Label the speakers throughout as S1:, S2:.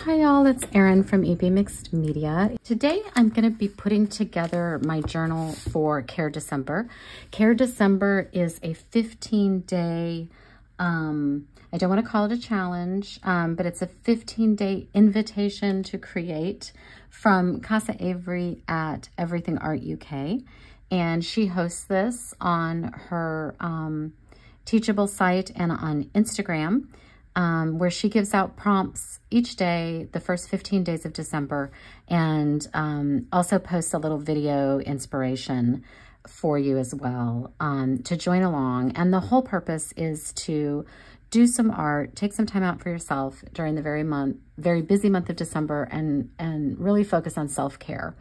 S1: Hi y'all, it's Erin from EP Mixed Media. Today I'm going to be putting together my journal for Care December. Care December is a 15-day, I don't want to call it a challenge, but it's a 15-day invitation to create from Casa Avery at Everything Art UK. And she hosts this on her Teachable site and on Instagram. Where she gives out prompts each day, the first 15 days of December, and also posts a little video inspiration for you as well to join along. And the whole purpose is to do some art, take some time out for yourself during the very busy month of December, and really focus on self-care.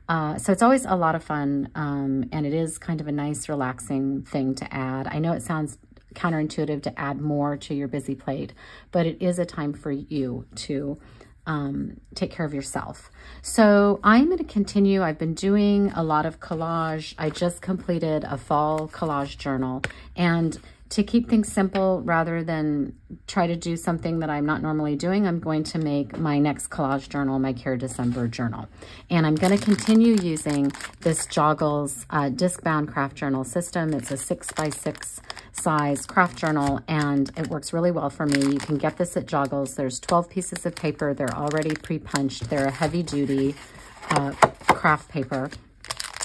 S1: So it's always a lot of fun, and it is kind of a nice, relaxing thing to add. I know it sounds counterintuitive to add more to your busy plate, but it is a time for you to take care of yourself. So I'm going to continue. I've been doing a lot of collage. I just completed a fall collage journal, and to keep things simple rather than try to do something that I'm not normally doing, I'm going to make my next collage journal my Care December journal. And I'm going to continue using this Joggles disc-bound craft journal system. It's a 6x6 size craft journal, and it works really well for me. You can get this at Joggles. There's 12 pieces of paper. They're already pre-punched. They're a heavy-duty craft paper,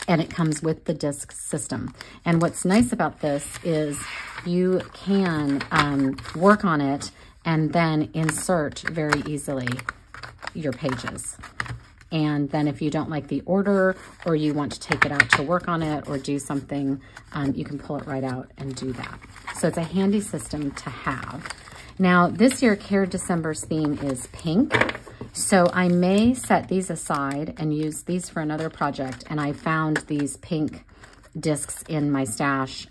S1: and it comes with the disc system. And what's nice about this is you can work on it and then insert very easily your pages. And then if you don't like the order, or you want to take it out to work on it or do something, you can pull it right out and do that. So it's a handy system to have. Now, this year, Care December's theme is pink. So I may set these aside and use these for another project. And I found these pink discs in my stash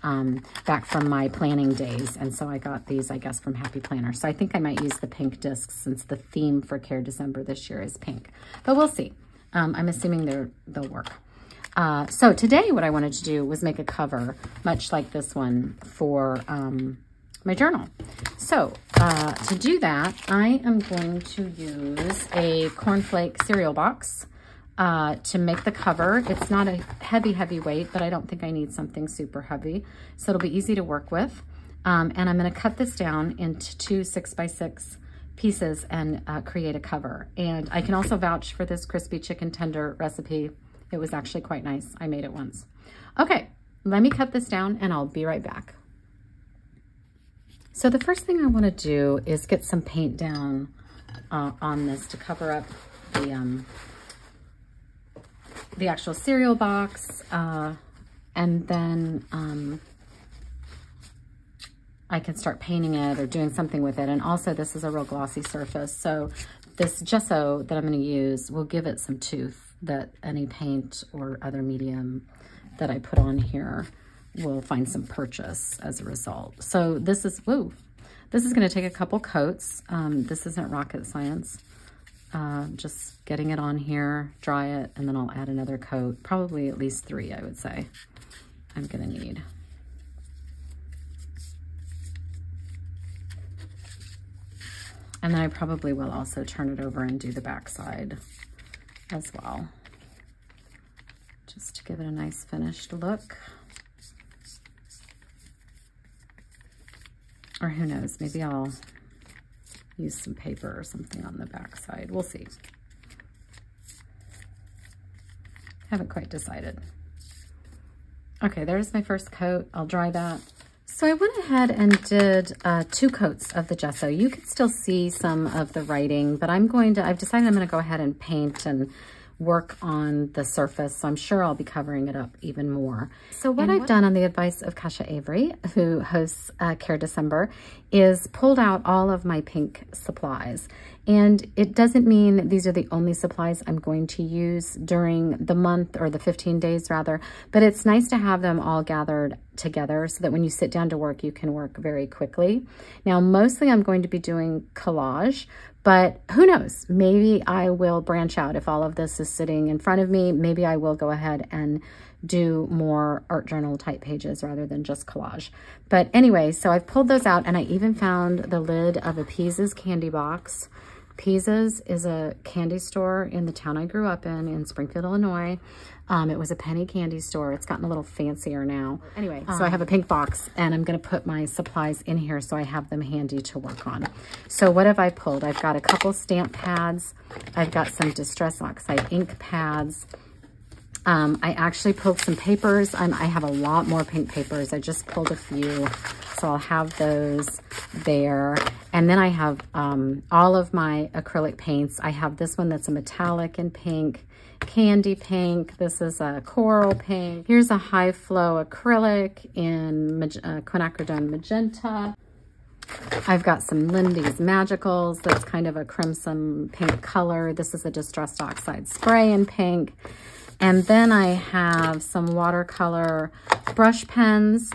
S1: back from my planning days. And so I got these, I guess, from Happy Planner. So I think I might use the pink discs since the theme for Care December this year is pink. But we'll see. I'm assuming they'll work. So today what I wanted to do was make a cover, much like this one, for my journal. So to do that, I am going to use a cornflake cereal box to make the cover. It's not a heavy weight, but I don't think I need something super heavy. So it'll be easy to work with. And I'm gonna cut this down into two 6x6 pieces and create a cover. And I can also vouch for this crispy chicken tender recipe. It was actually quite nice. I made it once. Okay, let me cut this down and I'll be right back. So the first thing I wanna do is get some paint down on this to cover up the actual cereal box, and then I can start painting it or doing something with it. And also this is a real glossy surface, so this gesso that I'm going to use will give it some tooth that any paint or other medium that I put on here will find some purchase as a result. So this is, this is going to take a couple coats. This isn't rocket science. Just getting it on here, dry it, and then I'll add another coat, probably at least 3, I would say, I'm gonna need. And then I probably will also turn it over and do the back side as well, just to give it a nice finished look. Or who knows, maybe I'll use some paper or something on the back side. We'll see. Haven't quite decided. Okay, there's my first coat. I'll dry that. So I went ahead and did 2 coats of the gesso. You can still see some of the writing, but I've decided I'm gonna go ahead and paint and work on the surface, so I'm sure I'll be covering it up even more. So what I've done on the advice of Casa Avery, who hosts Care December, is pulled out all of my pink supplies. And it doesn't mean these are the only supplies I'm going to use during the month, or the 15 days rather, but it's nice to have them all gathered together so that when you sit down to work, you can work very quickly. Now, mostly I'm going to be doing collage, but who knows, maybe I will branch out. If all of this is sitting in front of me, maybe I will go ahead and do more art journal type pages rather than just collage. But anyway, so I've pulled those out, and I even found the lid of a Pease's candy box Pisa's is a candy store in the town I grew up in Springfield, Illinois. It was a penny candy store. It's gotten a little fancier now. Anyway, so I have a pink box and I'm gonna put my supplies in here so I have them handy to work on. So what have I pulled? I've got a couple stamp pads. I've got some Distress Oxide ink pads. I actually pulled some papers. I have a lot more pink papers. I just pulled a few, so I'll have those there. And then I have all of my acrylic paints. I have this one that's a metallic in pink, candy pink. This is a coral pink. Here's a high flow acrylic in quinacridone magenta. I've got some Lindy's Magicals. That's kind of a crimson pink color. This is a Distressed Oxide spray in pink. And then I have some watercolor brush pens.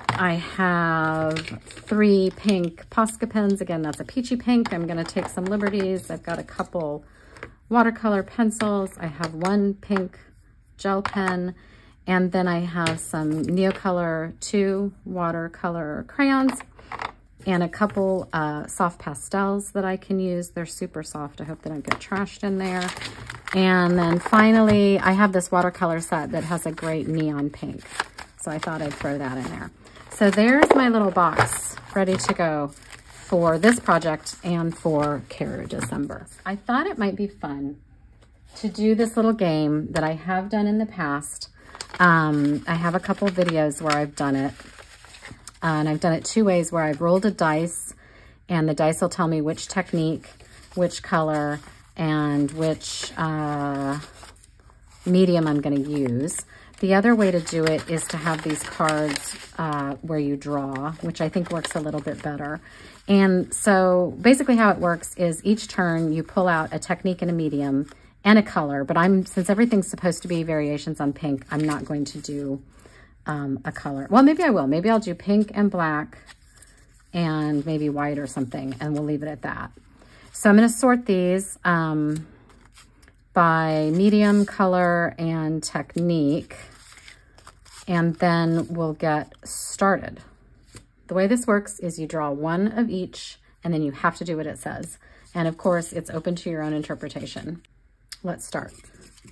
S1: I have 3 pink Posca pens. Again, that's a peachy pink. I'm gonna take some liberties. I've got a couple watercolor pencils. I have 1 pink gel pen. And then I have some Neocolor 2 watercolor crayons and a couple soft pastels that I can use. They're super soft. I hope they don't get trashed in there. And then finally, I have this watercolor set that has a great neon pink. So I thought I'd throw that in there. So there's my little box ready to go for this project and for Care December. I thought it might be fun to do this little game that I have done in the past. I have a couple videos where I've done it. And I've done it 2 ways, where I've rolled a dice and the dice will tell me which technique, which color, and which medium I'm going to use. The other way to do it is to have these cards where you draw, which I think works a little bit better. And so basically how it works is each turn you pull out a technique and a medium and a color, but since everything's supposed to be variations on pink, I'm not going to do a color. Well, maybe I will. Maybe I'll do pink and black and maybe white or something, and we'll leave it at that. So I'm going to sort these by medium, color, and technique, and then we'll get started. The way this works is you draw 1 of each, and then you have to do what it says. And of course, it's open to your own interpretation. Let's start.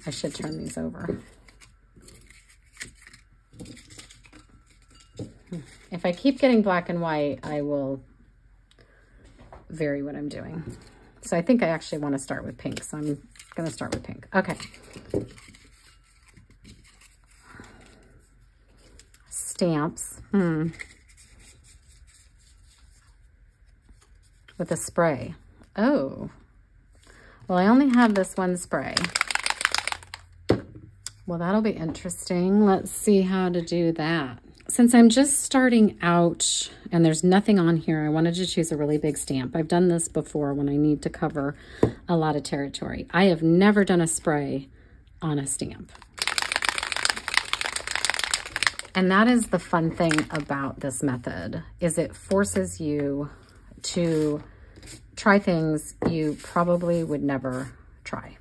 S1: I should turn these over. If I keep getting black and white, I will vary what I'm doing. So I think I actually want to start with pink, so I'm going to start with pink. Okay. Stamps. With a spray. Oh. Well, I only have this 1 spray. Well, that'll be interesting. Let's see how to do that. Since I'm just starting out and there's nothing on here, I wanted to choose a really big stamp. I've done this before when I need to cover a lot of territory. I have never done a spray on a stamp. And that is the fun thing about this method, is it forces you to try things you probably would never try.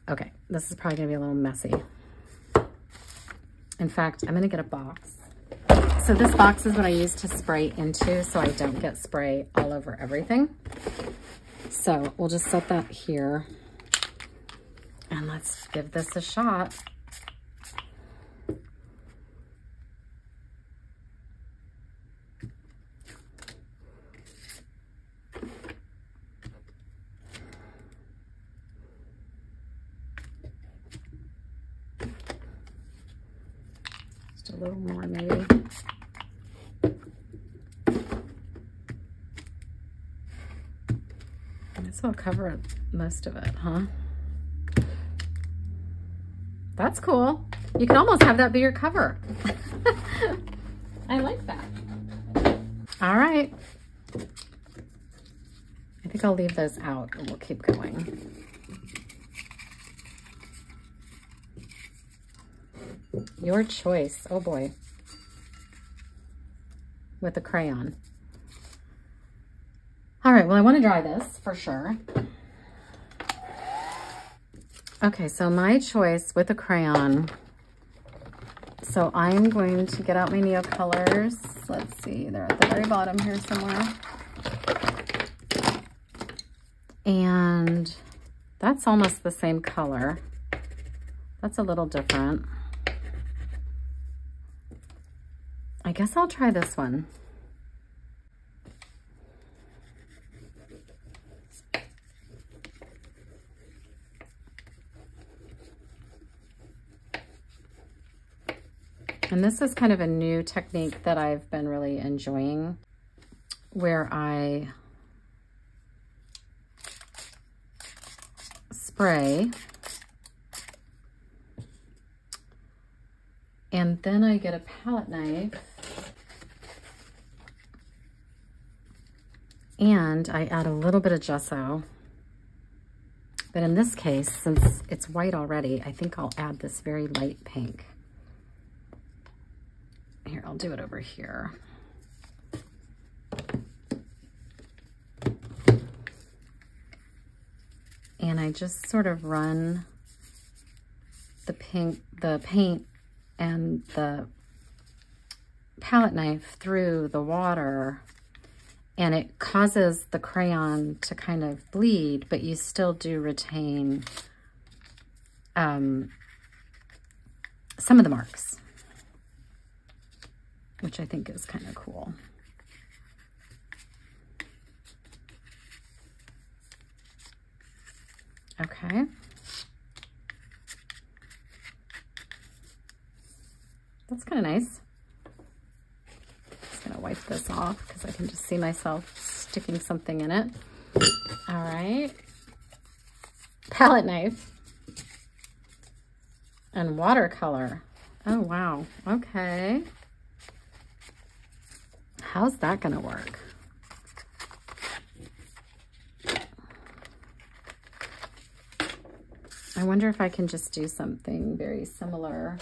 S1: Okay, this is probably gonna be a little messy. In fact, I'm gonna get a box. So this box is what I use to spray into so I don't get spray all over everything. So we'll just set that here and let's give this a shot. A little more maybe. This will cover most of it, huh? That's cool. You can almost have that be your cover. I like that. All right. I think I'll leave those out and we'll keep going. Your choice. Oh boy. With a crayon. All right, well, I want to dry this for sure. Okay, so my choice with a crayon. So I'm going to get out my Neocolors. Let's see, they're at the very bottom here somewhere. And that's almost the same color. That's a little different. I guess I'll try this one. And this is kind of a new technique that I've been really enjoying, where I spray and then I get a palette knife and I add a little bit of gesso. But in this case, since it's white already, I think I'll add this very light pink. Here, I'll do it over here. And I just sort of run the paint and the palette knife through the water, and it causes the crayon to kind of bleed, but you still do retain some of the marks, which I think is kind of cool. Okay. That's kind of nice. Just gonna wipe this off because I can just see myself sticking something in it. All right. Palette knife and watercolor. Oh, wow. Okay. How's that gonna work? I wonder if I can just do something very similar.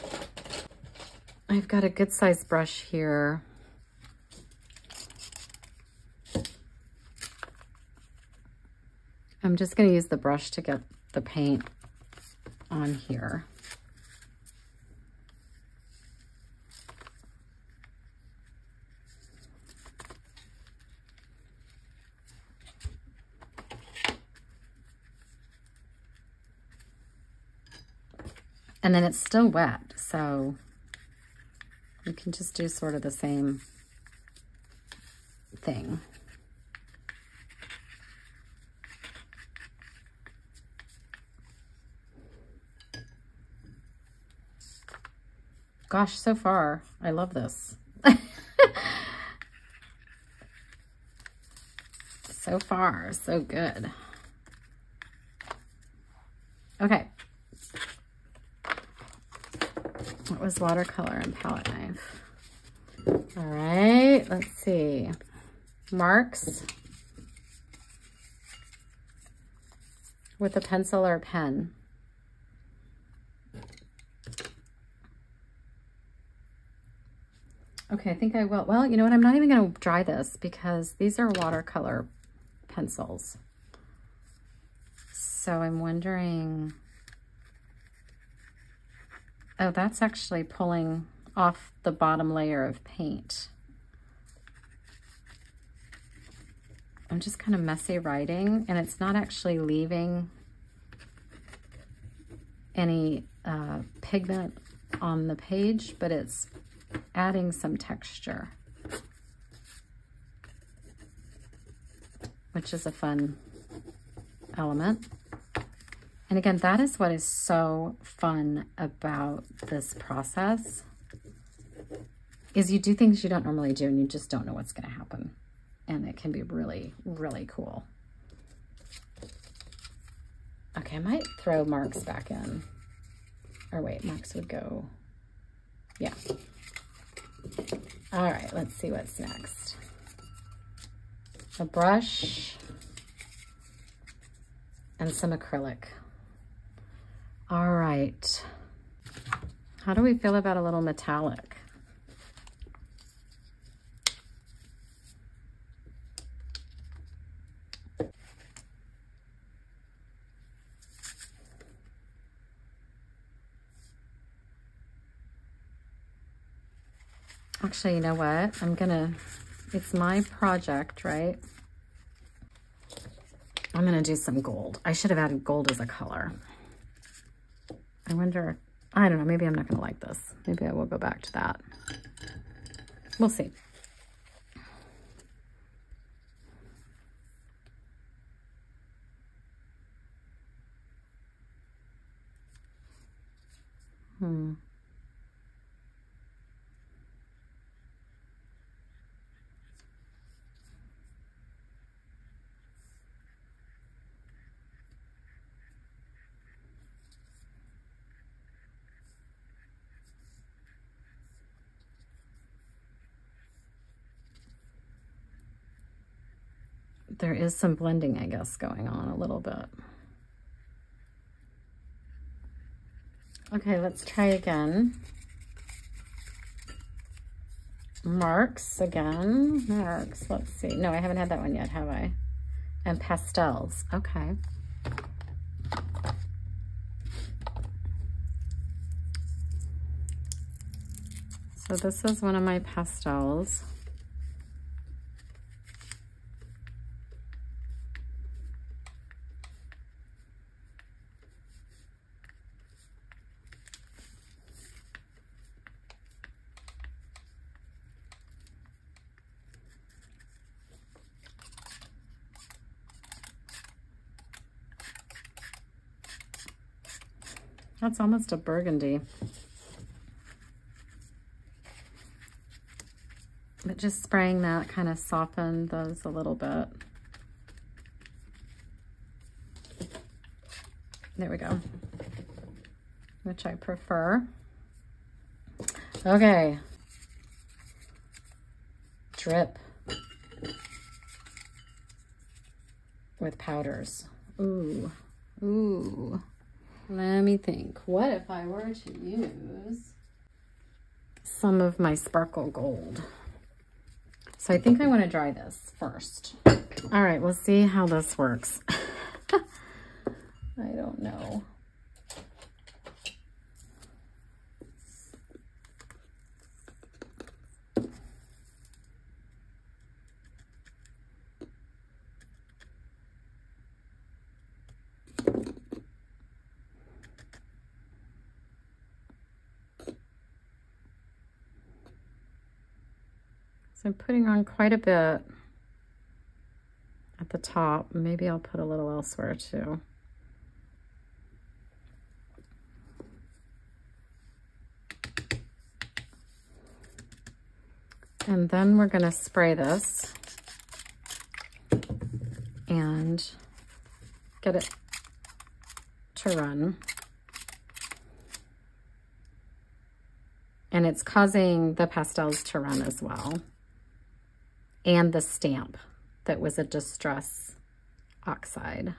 S1: I've got a good sized brush here. I'm just going to use the brush to get the paint on here. And then it's still wet, so you can just do sort of the same thing. Gosh, so far, I love this. So far, so good. Okay. What was watercolor and palette knife? All right, let's see. Marks with a pencil or a pen. Okay, I think I will. Well, you know what? I'm not even going to dry this because these are watercolor pencils. So I'm wondering... Oh, that's actually pulling off the bottom layer of paint. I'm just kind of messy writing, and it's not actually leaving any pigment on the page, but it's adding some texture, which is a fun element. And again, that is what is so fun about this process, is you do things you don't normally do and you just don't know what's going to happen. And it can be really, really cool. Okay, I might throw marks back in. Or wait, marks would go, yeah. All right, let's see what's next. A brush and some acrylic. All right. How do we feel about a little metallic? Actually, you know what? I'm gonna, it's my project, right? I'm gonna do some gold. I should have added gold as a color. I wonder, I don't know, maybe I'm not gonna like this. Maybe I will go back to that. We'll see. There is some blending, I guess, going on a little bit. Okay, let's try again. Marks again. Marks, let's see. No, I haven't had that one yet, have I? And pastels, okay. So this is one of my pastels. That's almost a burgundy. But just spraying that kind of softened those a little bit. There we go. Which I prefer. Okay. Drip. With powders. Ooh. Ooh. Let me think. What if I were to use some of my sparkle gold? So I think I want to dry this first. All right, we'll see how this works. I don't know. So I'm putting on quite a bit at the top. Maybe I'll put a little elsewhere too. And then we're going to spray this and get it to run. And it's causing the pastels to run as well. And the stamp that was a distress oxide.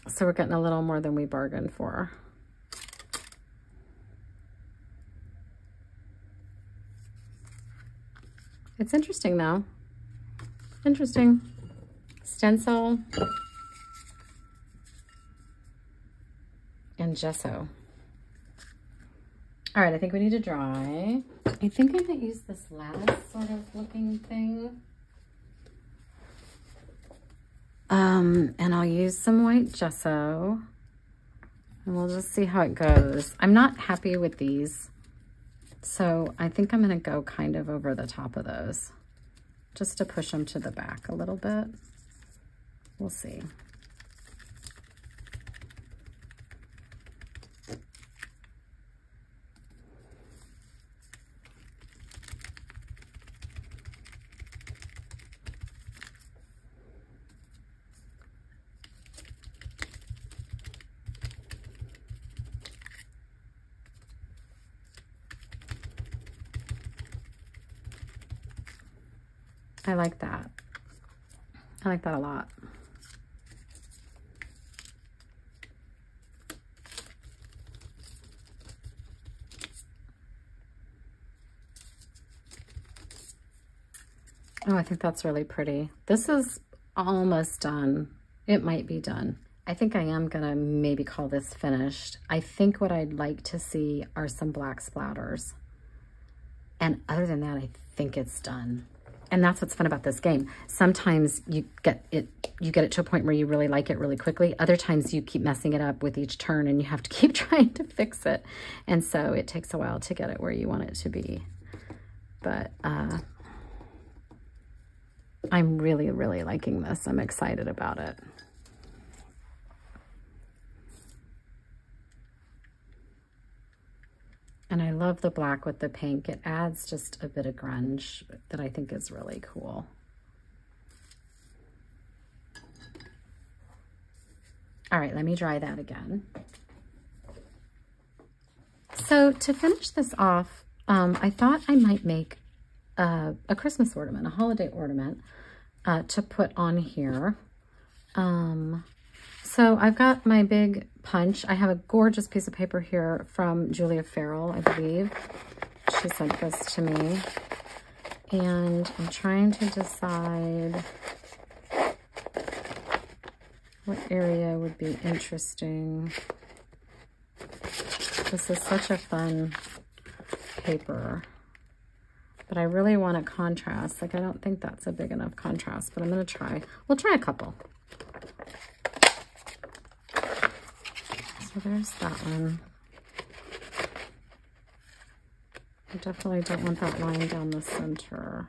S1: So we're getting a little more than we bargained for. It's interesting though. Interesting. Stencil and gesso. All right, I think we need to dry. I think I might use this lattice sort of looking thing. And I'll use some white gesso and we'll just see how it goes. I'm not happy with these, so I think I'm gonna go kind of over the top of those just to push them to the back a little bit. We'll see. I like that. I like that a lot. Oh, I think that's really pretty. This is almost done. It might be done. I think I am gonna maybe call this finished. I think what I'd like to see are some black splatters. And other than that, I think it's done. And that's what's fun about this game. Sometimes you get it to a point where you really like it really quickly. Other times you keep messing it up with each turn and you have to keep trying to fix it. And so it takes a while to get it where you want it to be. But I'm really, really liking this. I'm excited about it. And I love the black with the pink. It adds just a bit of grunge that I think is really cool. All right, let me dry that again. So to finish this off, I thought I might make a Christmas ornament, a holiday ornament to put on here. So I've got my big punch. I have a gorgeous piece of paper here from Julia Farrell, I believe. She sent this to me. And I'm trying to decide what area would be interesting. This is such a fun paper. But I really want a contrast. Like, I don't think that's a big enough contrast, but I'm going to try. We'll try a couple. So there's that one. I definitely don't want that line down the center.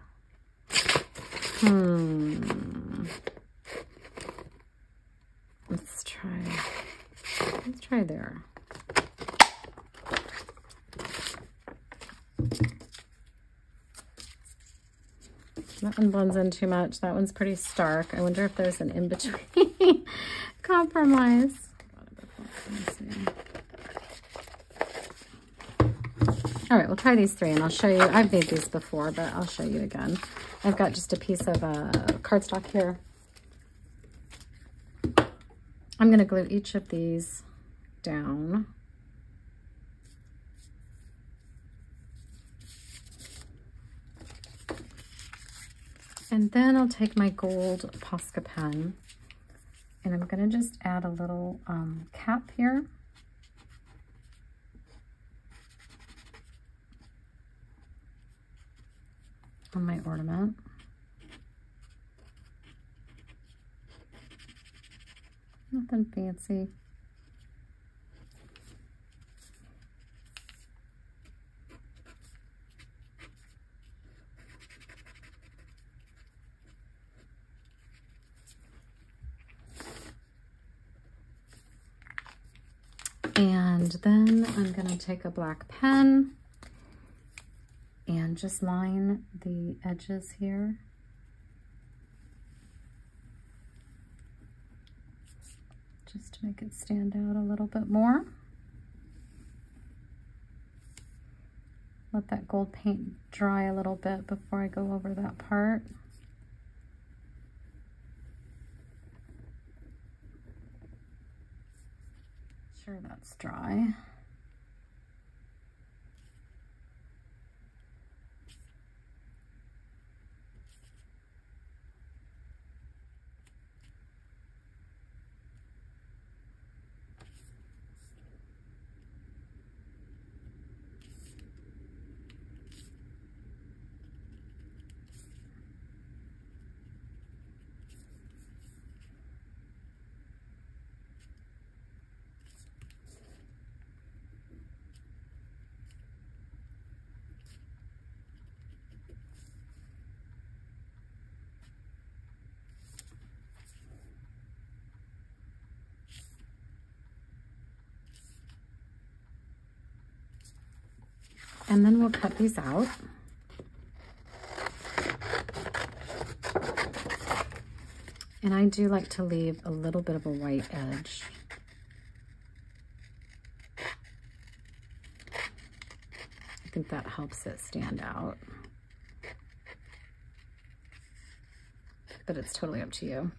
S1: Let's try there. That one blends in too much. That one's pretty stark. I wonder if there's an in-between compromise. All right, we'll try these three and I'll show you. I've made these before, but I'll show you again. I've got just a piece of cardstock here. I'm going to glue each of these down. And then I'll take my gold Posca pen and I'm going to just add a little cap here. On my ornament. Nothing fancy. And then I'm going to take a black pen and just line the edges here. Just to make it stand out a little bit more. Let that gold paint dry a little bit before I go over that part. Sure that's dry. And then we'll cut these out. And I do like to leave a little bit of a white edge. I think that helps it stand out. But it's totally up to you.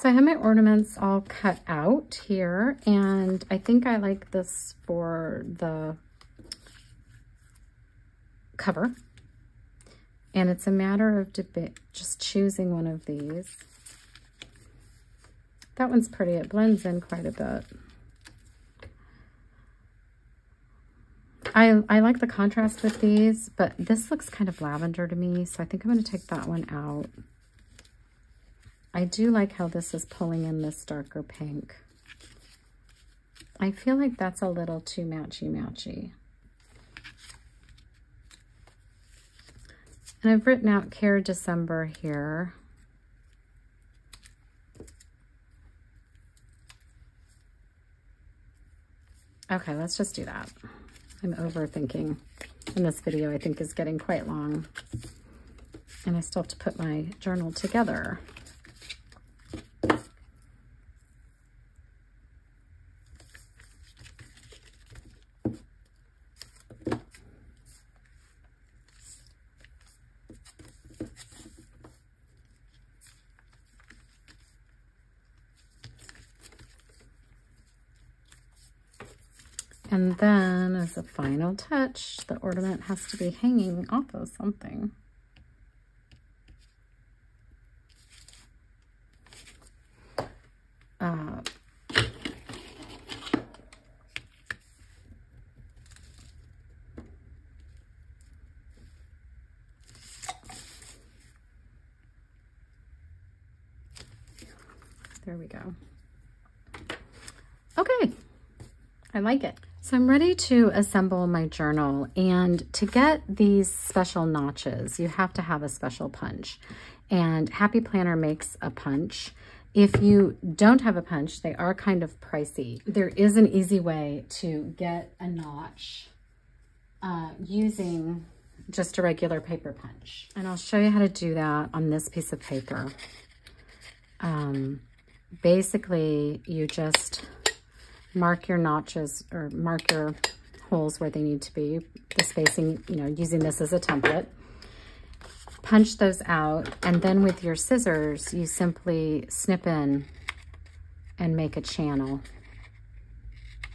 S1: So I have my ornaments all cut out here, and I think I like this for the cover. And it's a matter of just choosing one of these. That one's pretty. It blends in quite a bit. I like the contrast with these, but this looks kind of lavender to me, so I think I'm going to take that one out. I do like how this is pulling in this darker pink. I feel like that's a little too matchy-matchy. And I've written out Care December here. Okay, let's just do that. I'm overthinking. And this video, I think, is getting quite long. And I still have to put my journal together. And then, as a final touch, the ornament has to be hanging off of something. There we go. Okay, I like it. So I'm ready to assemble my journal, and to get these special notches, you have to have a special punch, and Happy Planner makes a punch. If you don't have a punch, they are kind of pricey. There is an easy way to get a notch using just a regular paper punch, and I'll show you how to do that on this piece of paper. Basically, you just mark your notches or mark your holes where they need to be, the spacing, you know, using this as a template. Punch those out, and then with your scissors, you simply snip in and make a channel.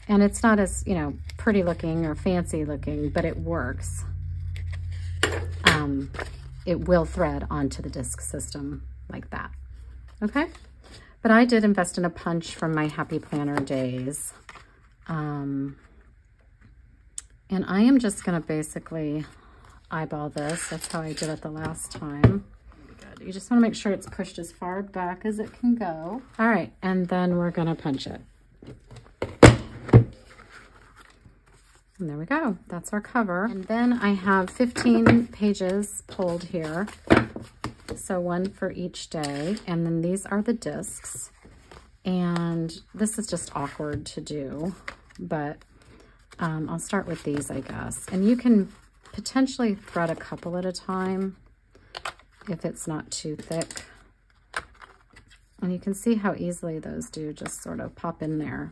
S1: And it's not as, you know, pretty looking or fancy looking, but it works. It will thread onto the disc system like that. Okay? But I did invest in a punch from my Happy Planner days. And I am just going to basically eyeball this. That's how I did it the last time. Good. You just want to make sure it's pushed as far back as it can go. All right, and then we're going to punch it. And there we go. That's our cover. And then I have 15 pages pulled here. So one for each day. And then these are the discs. And this is just awkward to do, but I'll start with these, I guess. And you can potentially thread a couple at a time if it's not too thick. And you can see how easily those do just sort of pop in there.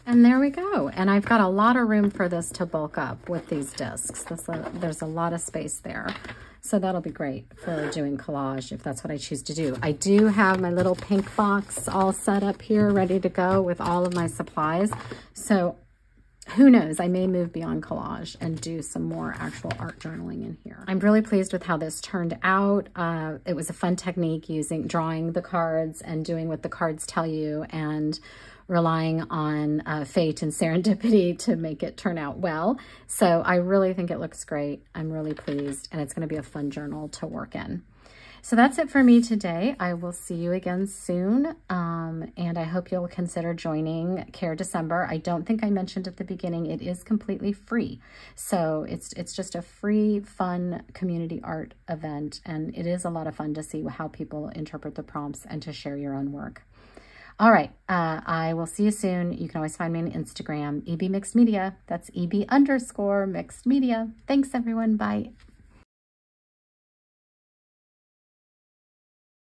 S1: And there we go. And I've got a lot of room for this to bulk up with these discs. There's a lot of space there. So that'll be great for doing collage if that's what I choose to do. I do have my little pink box all set up here, ready to go with all of my supplies. So who knows, I may move beyond collage and do some more actual art journaling in here. I'm really pleased with how this turned out. It was a fun technique drawing the cards and doing what the cards tell you, and relying on fate and serendipity to make it turn out well. So I really think it looks great. I'm really pleased, and it's going to be a fun journal to work in. So that's it for me today. I will see you again soon, and I hope you'll consider joining Care December. I don't think I mentioned at the beginning, it is completely free. So it's just a free, fun community art event, and it is a lot of fun to see how people interpret the prompts and to share your own work. All right. I will see you soon. You can always find me on Instagram, EB Mixed Media. That's EB_Mixed Media. Thanks, everyone. Bye.